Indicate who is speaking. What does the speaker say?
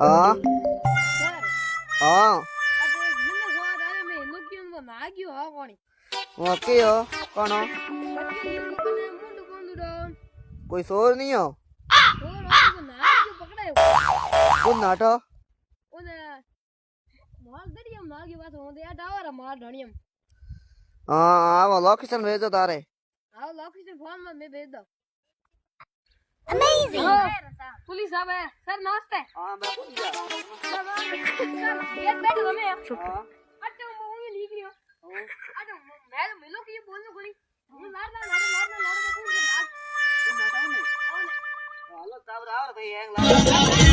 Speaker 1: हाँ हाँ वहाँ के हो कौन हो कोई शोर नहीं हो कौन नाटो हाँ वो लोकेशन भेज दो तारे
Speaker 2: Amazing! पुलिस साहब है सर नमस्ते
Speaker 1: हाँ मैं पुलिस आ
Speaker 2: सर गेट बैठ गए मैं अटे मैं लिख रही हूं अटे मैं मिलो कि ये बोलने को नहीं
Speaker 1: हेलो साहब राव भाई